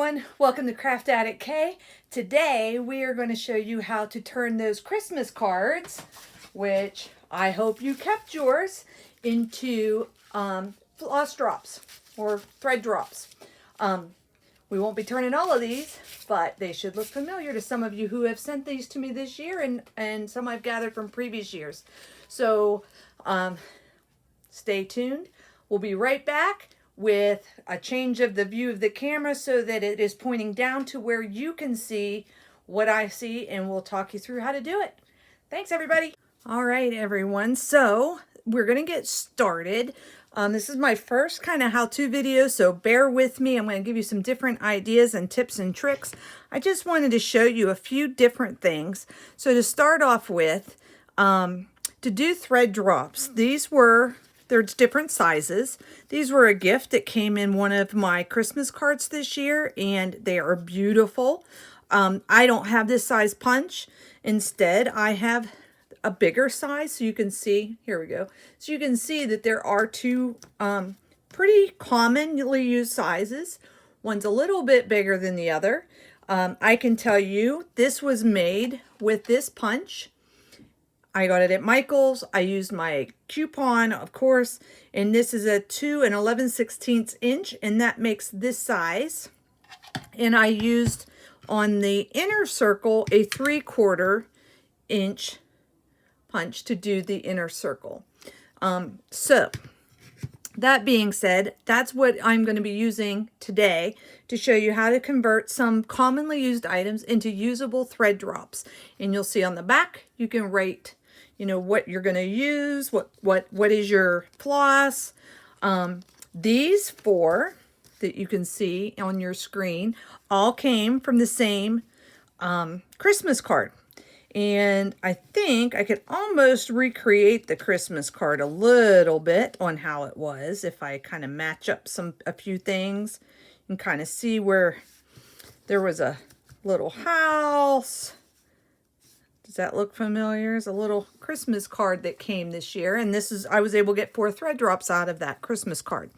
everyone, welcome to Craft Addict K. Today we are going to show you how to turn those Christmas cards, which I hope you kept yours, into floss drops or thread drops. We won't be turning all of these, but they should look familiar to some of you who have sent these to me this year and some I've gathered from previous years. So stay tuned. We'll be right back with a change of the view of the camera so that it is pointing down to where you can see what I see, and we'll talk you through how to do it. Thanks, everybody. All right, everyone. So we're going to get started. This is my first kind of how-to video, so bear with me. I'm going to give you some different ideas and tips and tricks. I just wanted to show you a few different things. So to start off with, to do thread drops, there's different sizes. These were a gift that came in one of my Christmas cards this year, and they are beautiful. I don't have this size punch. Instead, I have a bigger size, so you can see, here we go. So you can see that there are two pretty commonly used sizes. One's a little bit bigger than the other. I can tell you this was made with this punch. I got it at Michael's. I used my coupon, of course, and this is a 2 11/16 inch, and that makes this size. And I used on the inner circle a 3/4 inch punch to do the inner circle. So that being said, that's what I'm going to be using today to show you how to convert some commonly used items into usable thread drops. And you'll see on the back, you can write, you know, what you're going to use, what is your floss. These four that you can see on your screen all came from the same Christmas card. And I think I could almost recreate the Christmas card a little bit on how it was if I kind of match up a few things and kind of see where there was a little house. Does that look familiar? It's a little Christmas card that came this year, and I was able to get 4 thread drops out of that Christmas card.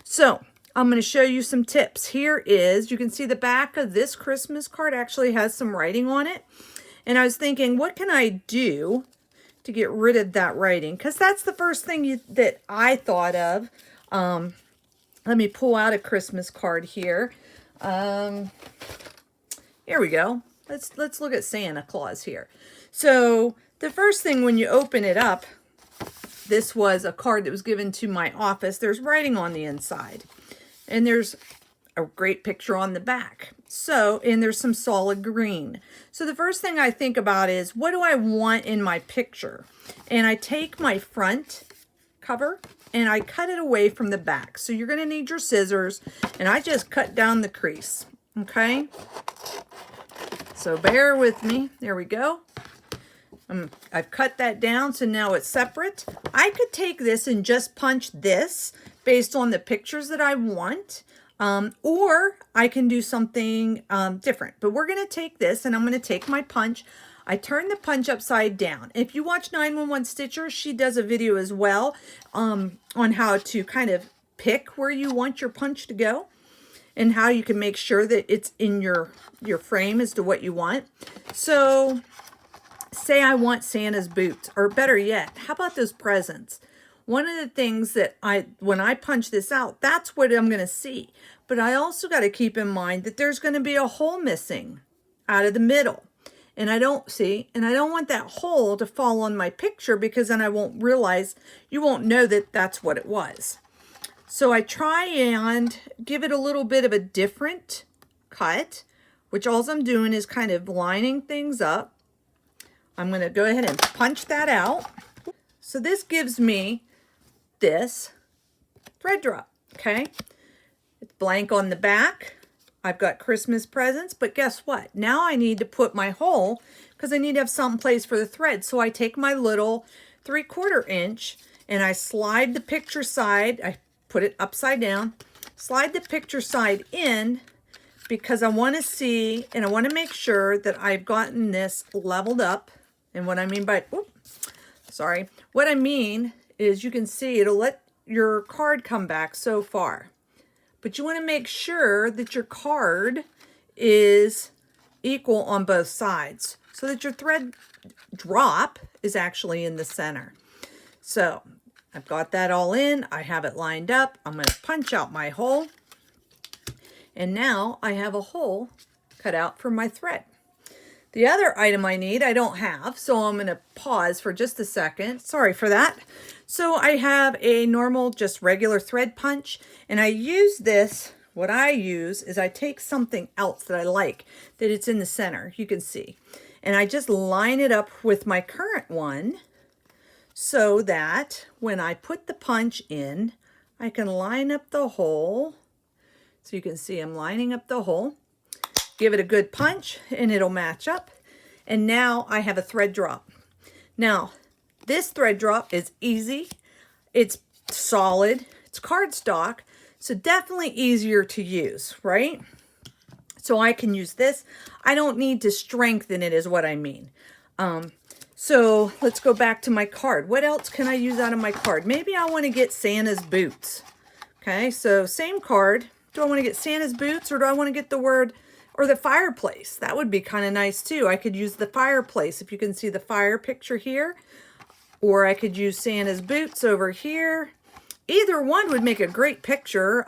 So I'm going to show you some tips. Here is, you can see the back of this Christmas card actually has some writing on it. And I was thinking, what can I do to get rid of that writing? Because that's the first thing that I thought of. Let me pull out a Christmas card here. Here we go. Let's look at Santa Claus here. So the first thing when you open it up, this was a card that was given to my office. There's writing on the inside, and there's a great picture on the back. So, and there's some solid green. So the first thing I think about is, what do I want in my picture? And I take my front cover and I cut it away from the back. So you're going to need your scissors, and I just cut down the crease. Okay. So bear with me. There we go. I've cut that down, so now it's separate. I could take this and just punch this based on the pictures that I want. Or I can do something different. But we're going to take this, and I'm going to take my punch. I turn the punch upside down. If you watch 911Stitcher, she does a video as well on how to kind of pick where you want your punch to go and how you can make sure that it's in your frame as to what you want. So say I want Santa's boots, or better yet, how about those presents? One of the things that when I punch this out, that's what I'm going to see. But I also got to keep in mind that there's going to be a hole missing out of the middle. And I don't want that hole to fall on my picture, because then I won't realize, you won't know that that's what it was. So I try and give it a little bit of a different cut, which all I'm doing is kind of lining things up. I'm going to go ahead and punch that out. So this gives me this thread drop, okay? It's blank on the back. I've got Christmas presents, but guess what? Now I need to put my hole, because I need to have some place for the thread. So I take my little 3/4 inch and I slide the picture side. I put it upside down, slide the picture side in, because I want to see and I want to make sure that I've gotten this leveled up. And what I mean by, what I mean is, you can see it'll let your card come back so far. but you want to make sure that your card is equal on both sides so that your thread drop is actually in the center. So I've got that all in. I have it lined up. I'm going to punch out my hole. And now I have a hole cut out for my thread. The other item I need, I don't have, so I'm going to pause for just a second. Sorry for that. So I have a normal, just regular thread punch, and I use this. What I use is I take something else that I like, that it's in the center, you can see. And I just line it up with my current one so that when I put the punch in, I can line up the hole. So you can see I'm lining up the hole. Give it a good punch and it'll match up. And now I have a thread drop. Now, this thread drop is easy. It's solid. It's cardstock. So definitely easier to use, right? So I can use this. I don't need to strengthen it is what I mean. So let's go back to my card. What else can I use out of my card? Maybe I want to get Santa's boots. Okay, so same card. Do I want to get Santa's boots, or do I want to get the word or the fireplace? That would be kind of nice too. I could use the fireplace if you can see the fire picture here, or I could use Santa's boots over here. Either one would make a great picture.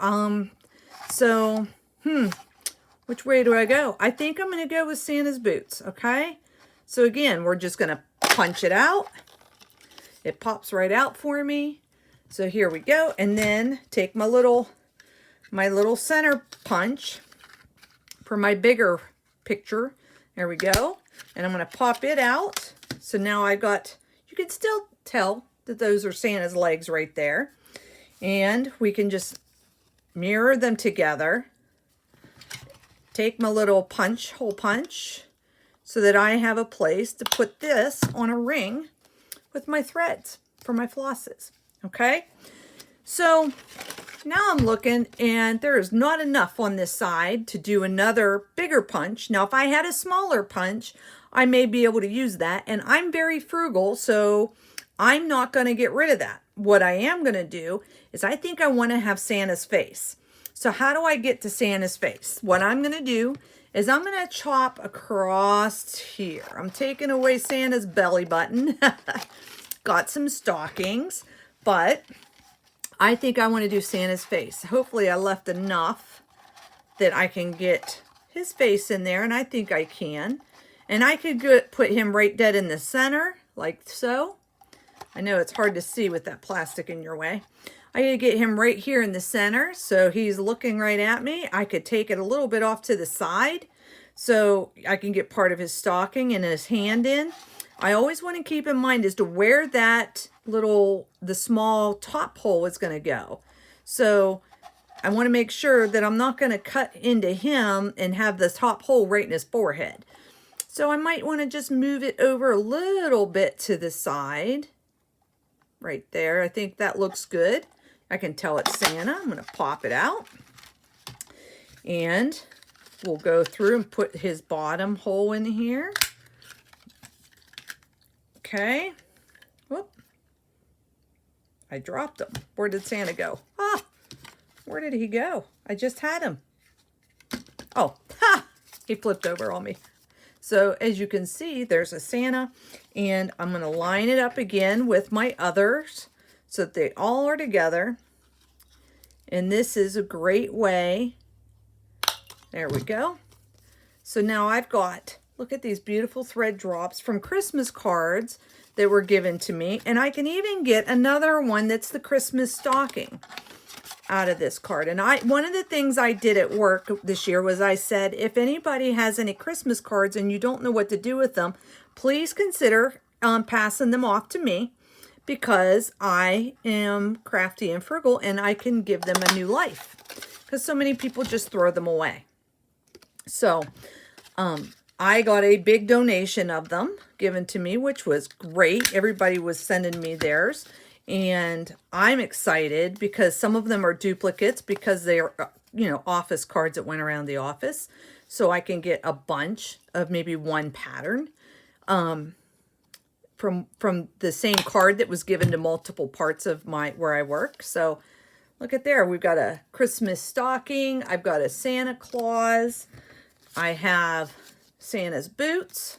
Which way do I go? I think I'm going to go with Santa's boots. Okay. So again, we're just going to punch it out. It pops right out for me. So here we go. And then take my little center punch for my bigger picture. There we go. And I'm going to pop it out. So now I got, you can still tell that those are Santa's legs right there. And we can just mirror them together. Take my little hole punch, so that I have a place to put this on a ring with my threads for my flosses. Okay, so now I'm looking, and there is not enough on this side to do another bigger punch. Now, if I had a smaller punch, I may be able to use that, and I'm very frugal, so I'm not going to get rid of that. What I am going to do is I think I want to have Santa's face. So how do I get to Santa's face? What I'm going to do is I'm going to chop across here. I'm taking away Santa's belly button. Got some stockings, but I think I want to do Santa's face. Hopefully I left enough that I can get his face in there, and I think I can. And I could put him right dead in the center, like so. I know it's hard to see with that plastic in your way. I gotta get him right here in the center, so he's looking right at me. I could take it a little bit off to the side so I can get part of his stocking and his hand in. I always want to keep in mind as to where that the small top hole is going to go. So I want to make sure that I'm not going to cut into him and have the top hole right in his forehead. So I might want to just move it over a little bit to the side. Right there. I think that looks good. I can tell it's Santa. I'm going to pop it out. And we'll go through and put his bottom hole in here. Okay. Whoop. I dropped him. Where did Santa go? Ah, where did he go? I just had him. Oh, ha! He flipped over on me. So as you can see, there's a Santa, and I'm going to line it up again with my others so that they all are together. And this is a great way. There we go. So now I've got, look at these beautiful thread drops from Christmas cards that were given to me. And I can even get another one that's the Christmas stocking out of this card. And one of the things I did at work this year was I said, if anybody has any Christmas cards and you don't know what to do with them, please consider passing them off to me, because I am crafty and frugal and I can give them a new life, because so many people just throw them away. So I got a big donation of them given to me, which was great. Everybody was sending me theirs. And I'm excited because some of them are duplicates, because they are, office cards that went around the office. So I can get a bunch of maybe one pattern from the same card that was given to multiple parts of where I work. So Look at there. We've got a Christmas stocking. I've got a Santa Claus. I have Santa's boots.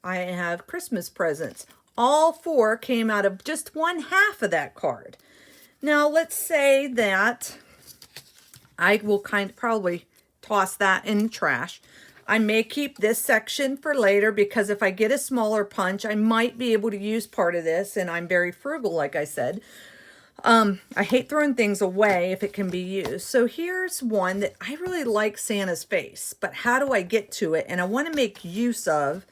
I have Christmas presents. All 4 came out of just 1/2 of that card. Now, let's say that I will probably toss that in the trash. I may keep this section for later because if I get a smaller punch, I might be able to use part of this, and I'm very frugal, like I said. I hate throwing things away if it can be used. So here's one that I really like, Santa's face, but how do I get to it? And I want to make use of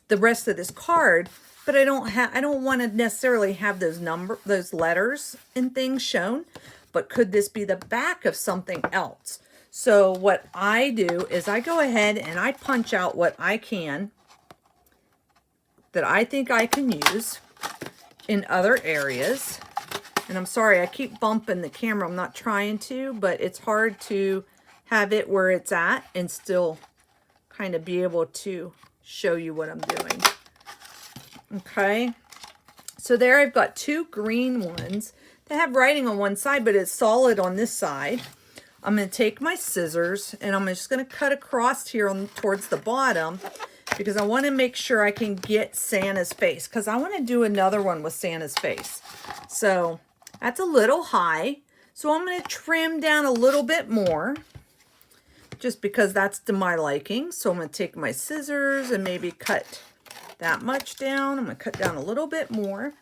the rest of this card, but I don't want to necessarily have those letters and things shown, but could this be the back of something else? So what I do is I go ahead and I punch out what I can that I think I can use in other areas. And I'm sorry, I keep bumping the camera. I'm not trying to, but it's hard to have it where it's at and still kind of be able to show you what I'm doing. Okay, so there I've got 2 green ones that have writing on one side, but it's solid on this side. I'm going to take my scissors and I'm just going to cut across here towards the bottom because I want to make sure I can get Santa's face, because I want to do another one with Santa's face. So that's a little high, so I'm going to trim down a little bit more just because that's to my liking. So I'm going to take my scissors and maybe cut that much down. I'm going to cut down a little bit more.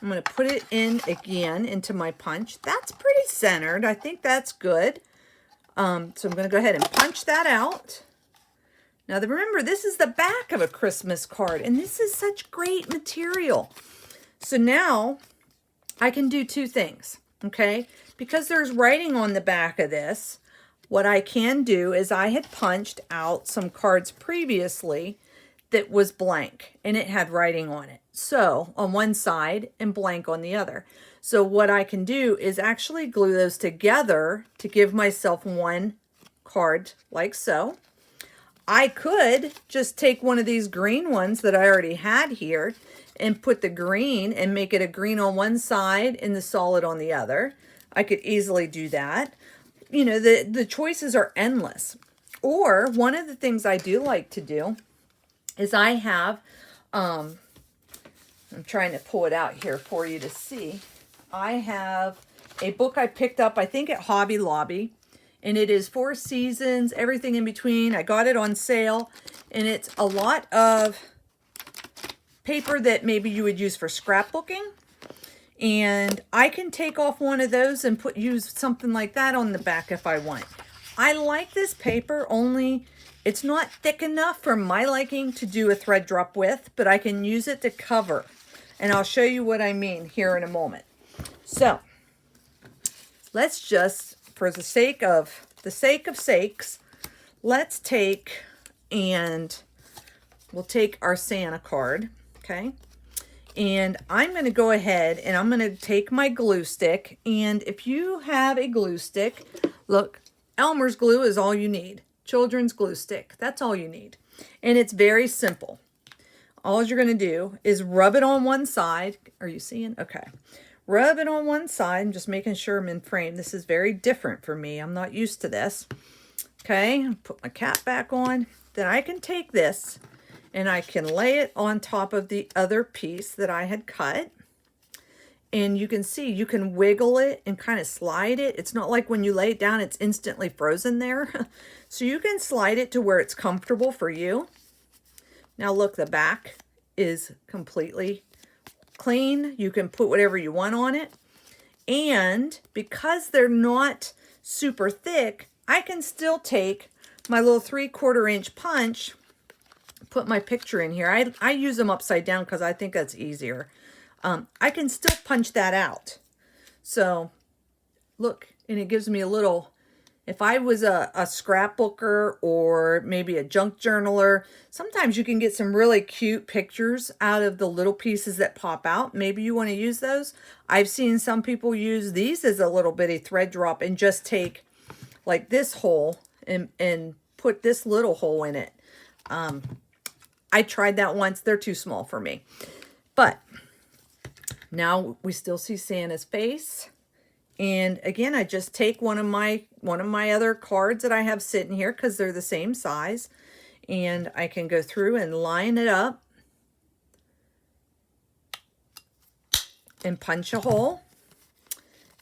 I'm going to put it in again into my punch. That's pretty centered. I think that's good. So I'm going to go ahead and punch that out. Now remember, this is the back of a Christmas card, and this is such great material. So now I can do 2 things, okay? Because there's writing on the back of this, what I can do is I had punched out some cards previously that was blank, and it had writing on it. So on one side and blank on the other. So what I can do is actually glue those together to give myself one card like so. I could just take one of these green ones that I already had here and put the green and make it a green on one side and the solid on the other. I could easily do that. You know, the choices are endless. Or one of the things I do like to do is I have, I'm trying to pull it out here for you to see. I have a book I picked up, I think at Hobby Lobby, and it is 4 Seasons, everything in between. I got it on sale, and it's a lot of paper that maybe you would use for scrapbooking. And I can take off one of those and use something like that on the back if I want. I like this paper, only it's not thick enough for my liking to do a thread drop with, but I can use it to cover. And I'll show you what I mean here in a moment. So let's just, for the sake of sakes, let's take and we'll take our Santa card, okay? And I'm going to go ahead and I'm going to take my glue stick. And if you have a glue stick, look, Elmer's glue is all you need. Children's glue stick, that's all you need. And it's very simple. All you're going to do is rub it on one side. Are you seeing? Okay. Rub it on one side. I'm just making sure I'm in frame. This is very different for me. I'm not used to this. Okay. Put my cap back on. Then I can take this and I can lay it on top of the other piece that I had cut. And you can see, you can wiggle it and kind of slide it. It's not like when you lay it down, it's instantly frozen there. So you can slide it to where it's comfortable for you. Now look, the back is completely clean. You can put whatever you want on it. And because they're not super thick, I can still take my little 3/4 inch punch, put my picture in here. I use them upside down because I think that's easier. I can still punch that out. So look, and it gives me a little, if I was a scrapbooker or maybe a junk journaler, sometimes you can get some really cute pictures out of the little pieces that pop out. Maybe you want to use those. I've seen some people use these as a little bitty thread drop and just take like this hole and put this little hole in it. I tried that once. They're too small for me. But now we still see Santa's face. And again, I just take one of my other cards that I have sitting here because they're the same size, and I can go through and line it up and punch a hole.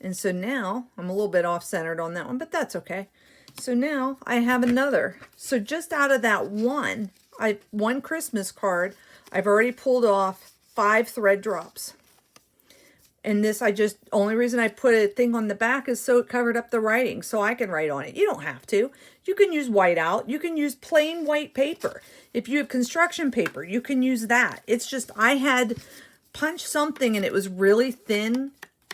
And so now I'm a little bit off centered on that one, but that's okay. So now I have another. So just out of that one Christmas card, I've already pulled off 5 thread drops. And this, only reason I put a thing on the back is so it covered up the writing, so I can write on it. You don't have to. You can use whiteout. You can use plain white paper. If you have construction paper, you can use that. It's just, I had punched something and it was really thin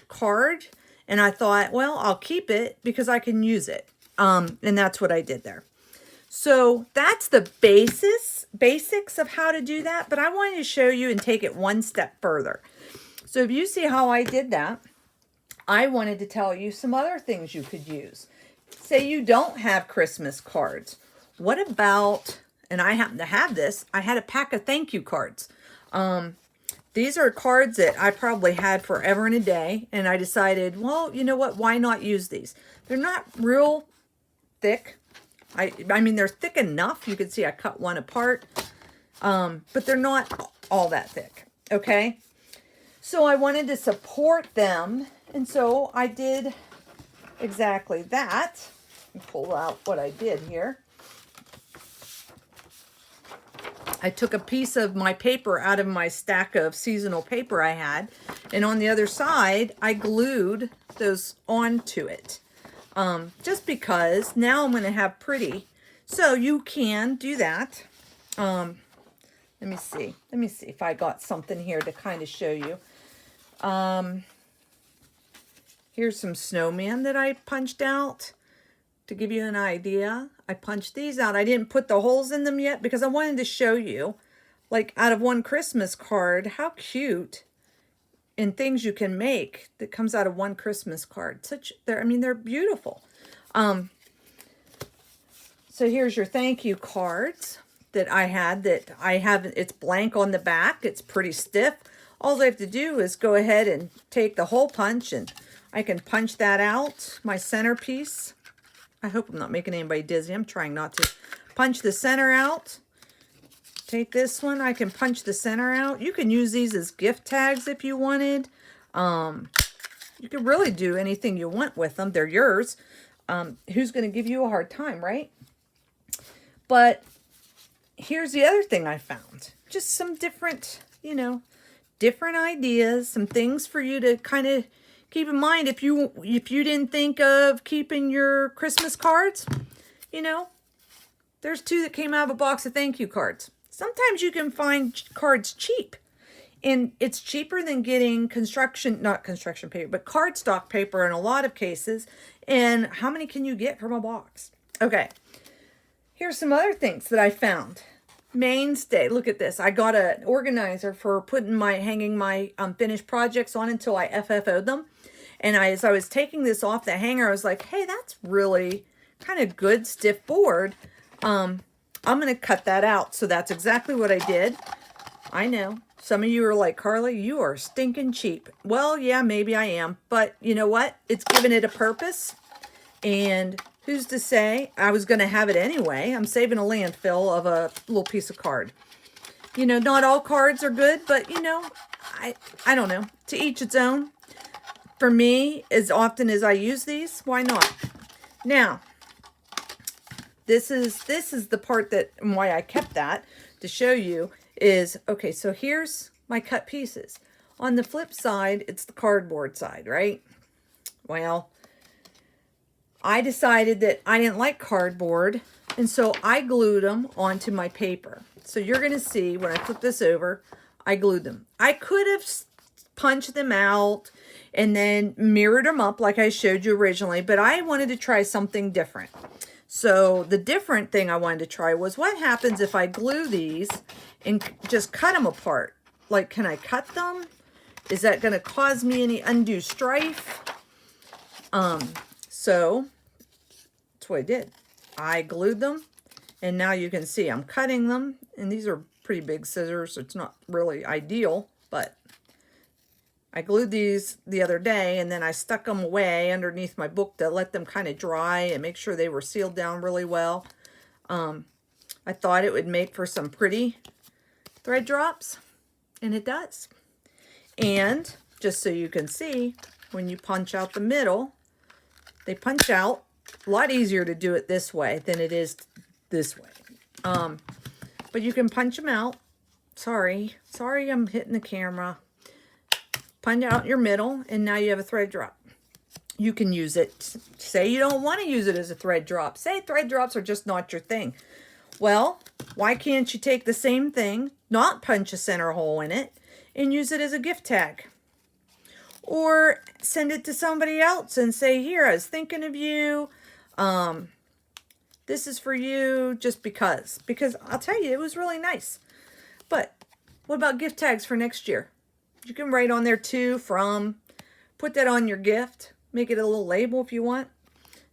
card, and I thought, well, I'll keep it because I can use it. And that's what I did there. So that's the basics of how to do that, but I wanted to show you and take it one step further. So if you see how I did that, I wanted to tell you some other things you could use. Say you don't have Christmas cards. What about, and I happen to have this, I had a pack of thank you cards. These are cards that I probably had forever and a day, and I decided, well, you know what, why not use these? They're not real thick. I mean, they're thick enough. You can see I cut one apart, but they're not all that thick, okay? So I wanted to support them, and so I did exactly that. Let me pull out what I did here. I took a piece of my paper out of my stack of seasonal paper I had, and on the other side, I glued those onto it. Just because now I'm going to have pretty. So you can do that. Let me see if I got something here to kind of show you. Here's some snowman that I punched out to give you an idea. I punched these out. I didn't put the holes in them yet because I wanted to show you, like, out of one Christmas card, how cute and things you can make that comes out of one Christmas card. They're beautiful. So here's your thank you cards that I have. It's blank on the back. It's pretty stiff. All I have to do is go ahead and take the hole punch, and I can punch that out, my centerpiece. I hope I'm not making anybody dizzy. I'm trying not to. Punch the center out. Take this one. I can punch the center out. You can use these as gift tags if you wanted. You can really do anything you want with them. They're yours. Who's going to give you a hard time, right? But here's the other thing I found. Just some different, different ideas, some things for you to kind of keep in mind if you didn't think of keeping your Christmas cards. There's 2 that came out of a box of thank you cards. Sometimes you can find cards cheap, and it's cheaper than getting not construction paper, but cardstock paper in a lot of cases. And how many can you get from a box? Okay, here's some other things that I found. Mainstay. Look at this. I got an organizer for hanging my finished projects on until I FFO'd them. And as I was taking this off the hanger, I was like, hey, that's really kind of good stiff board. I'm going to cut that out. So that's exactly what I did. I know. Some of you are like, Carly, you are stinking cheap. Well, yeah, maybe I am. But you know what? It's given it a purpose. And who's to say I was going to have it anyway? I'm saving a landfill of a little piece of card. Not all cards are good, but I don't know. To each its own. For me, as often as I use these, why not? Now, this is the part why I kept that to show you is, okay, so here's my cut pieces. On the flip side, it's the cardboard side, right? Well, I decided that I didn't like cardboard, and so I glued them onto my paper. So you're going to see when I flip this over, I glued them. I could have punched them out and then mirrored them up like I showed you originally, but I wanted to try something different. So the different thing I wanted to try was what happens if I glue these and just cut them apart? Like, can I cut them? Is that going to cause me any undue strife? So that's what I did. I glued them, and now you can see I'm cutting them, and these are pretty big scissors, so it's not really ideal, but I glued these the other day, and then I stuck them away underneath my book to let them kind of dry and make sure they were sealed down really well. I thought it would make for some pretty thread drops, and it does. And just so you can see, when you punch out the middle, they punch out. A lot easier to do it this way than it is this way. But you can punch them out. Sorry, I'm hitting the camera. Punch out your middle, and now you have a thread drop. You can use it. Say you don't want to use it as a thread drop. Say thread drops are just not your thing. Well, why can't you take the same thing, not punch a center hole in it, and use it as a gift tag? Or send it to somebody else and say, here, I was thinking of you. This is for you just because. Because I'll tell you, it was really nice. But what about gift tags for next year? You can write on there to, from, put that on your gift. Make it a little label if you want.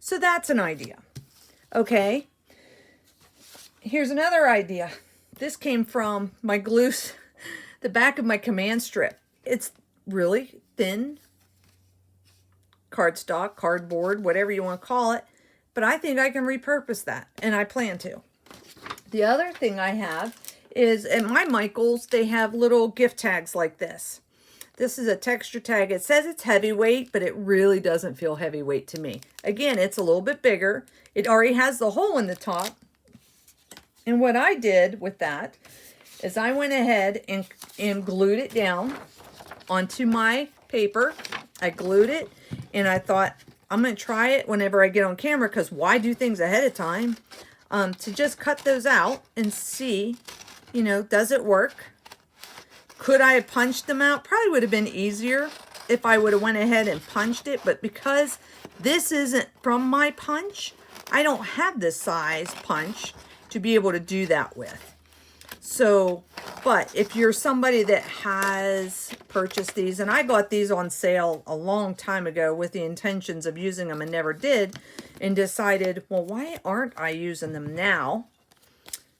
So that's an idea. Okay. Here's another idea. This came from my glues, the back of my command strip. It's really thin cardstock, cardboard, whatever you want to call it. But I think I can repurpose that, and I plan to. The other thing I have is at my Michaels, they have little gift tags like this. This is a texture tag. It says it's heavyweight, but it really doesn't feel heavyweight to me. Again, it's a little bit bigger. It already has the hole in the top. And what I did with that is I went ahead and glued it down onto my paper. I glued it, and I thought, I'm going to try it whenever I get on camera, because why do things ahead of time? To just cut those out and see, you know, does it work? Could I have punched them out? Probably would have been easier if I would have went ahead and punched it, but because this isn't from my punch, I don't have this size punch to be able to do that with. So, but if you're somebody that has purchased these, and I got these on sale a long time ago with the intentions of using them and never did, and decided, well, why aren't I using them now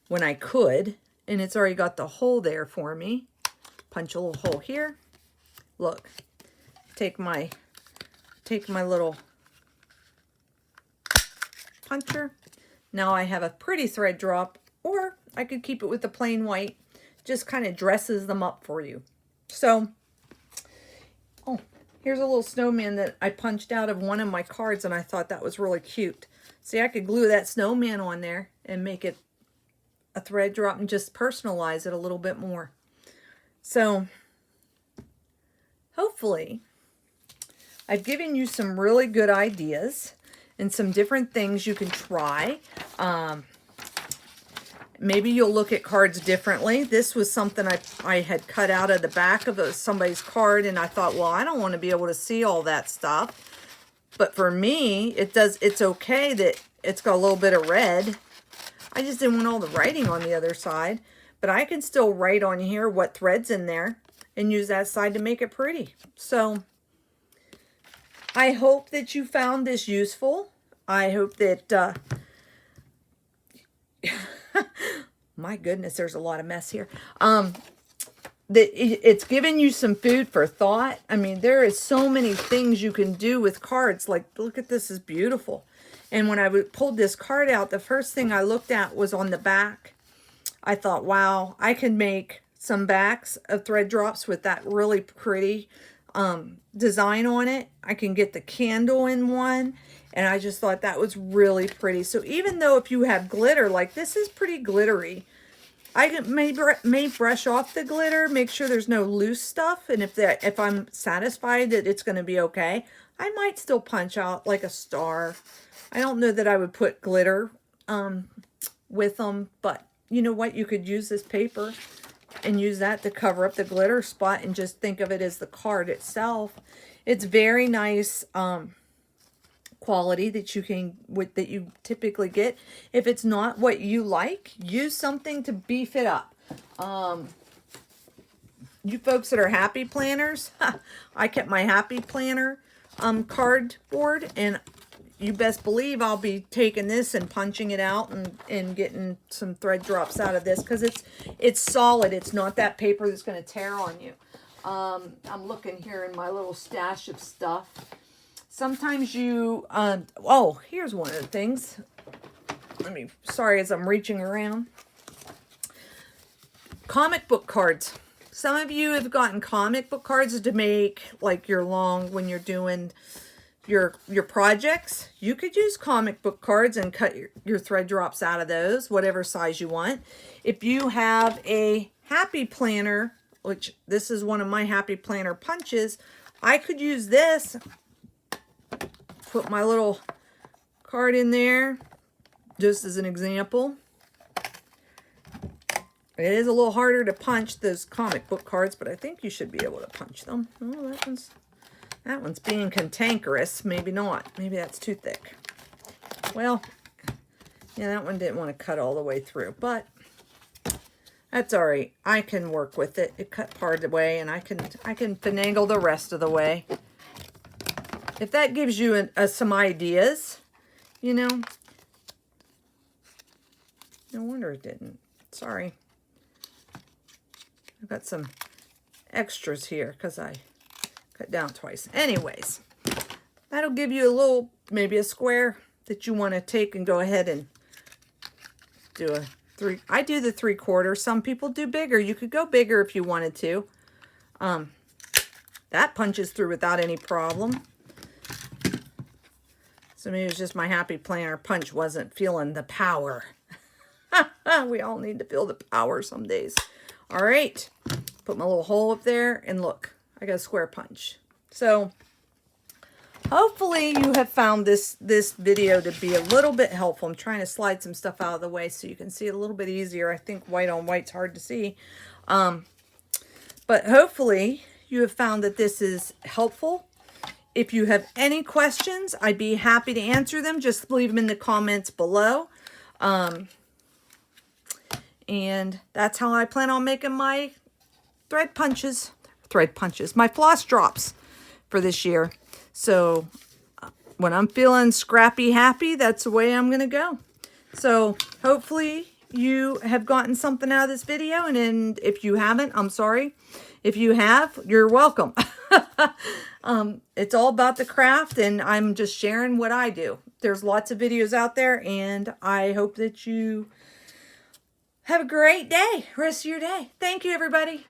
when I could? And it's already got the hole there for me. Punch a little hole here. Look, take my little puncher. Now I have a pretty thread drop, or I could keep it with the plain white. Just kind of dresses them up for you. So, oh, here's a little snowman that I punched out of one of my cards, and I thought that was really cute. See, I could glue that snowman on there and make it a thread drop and just personalize it a little bit more. So, hopefully, I've given you some really good ideas and some different things you can try. Maybe you'll look at cards differently. This was something I had cut out of the back of somebody's card, and I thought, well, I don't want to be able to see all that stuff. But for me, it's okay that it's got a little bit of red. I just didn't want all the writing on the other side. But I can still write on here what thread's in there and use that side to make it pretty. So I hope that you found this useful. I hope that, my goodness, there's a lot of mess here. That it's given you some food for thought. I mean, there is so many things you can do with cards. Like, look at this, is beautiful. And when I pulled this card out, the first thing I looked at was on the back. I thought, wow, I can make some backs of thread drops with that really pretty design on it. I can get the candle in one, and I just thought that was really pretty. So even though if you have glitter, like this is pretty glittery, I may brush off the glitter, make sure there's no loose stuff, and if I'm satisfied that it's going to be okay, I might still punch out like a star. I don't know that I would put glitter with them, but you know what? You could use this paper and use that to cover up the glitter spot and just think of it as the card itself. It's very nice quality that you typically get. If it's not what you like, use something to beef it up. You folks that are happy planners, I kept my happy planner cardboard, and you best believe I'll be taking this and punching it out and getting some thread drops out of this, because it's solid. It's not that paper that's going to tear on you. I'm looking here in my little stash of stuff. Sometimes you, oh, here's one of the things. Sorry as I'm reaching around. Comic book cards. Some of you have gotten comic book cards to make like when you're doing your projects. You could use comic book cards and cut your thread drops out of those, whatever size you want. If you have a happy planner, which this is one of my happy planner punches, I could use this. Put my little card in there, just as an example. It is a little harder to punch those comic book cards, but I think you should be able to punch them. Oh, that one's being cantankerous. Maybe not. Maybe that's too thick. Well, yeah, that one didn't want to cut all the way through, but that's all right. I can work with it. It cut part of the way, and I can finagle the rest of the way. If that gives you some ideas, you know. No wonder it didn't. Sorry. I've got some extras here because I cut down twice. Anyways, that'll give you a little, maybe a square that you want to take and go ahead and do a 3. I do the 3/4. Some people do bigger. You could go bigger if you wanted to. That punches through without any problem. So maybe it's just my happy planner punch wasn't feeling the power. We all need to feel the power some days. All right, put my little hole up there, and look, I got a square punch. So hopefully you have found this video to be a little bit helpful. I'm trying to slide some stuff out of the way so you can see it a little bit easier. I think white on white's hard to see. But hopefully you have found that this is helpful. If you have any questions, I'd be happy to answer them. Just leave them in the comments below. And that's how I plan on making my my floss drops for this year. So when I'm feeling scrappy happy, that's the way I'm going to go. So hopefully you have gotten something out of this video. And if you haven't, I'm sorry. If you have, you're welcome. It's all about the craft, and I'm just sharing what I do. There's lots of videos out there, and I hope that you have a great day, rest of your day. Thank you, everybody.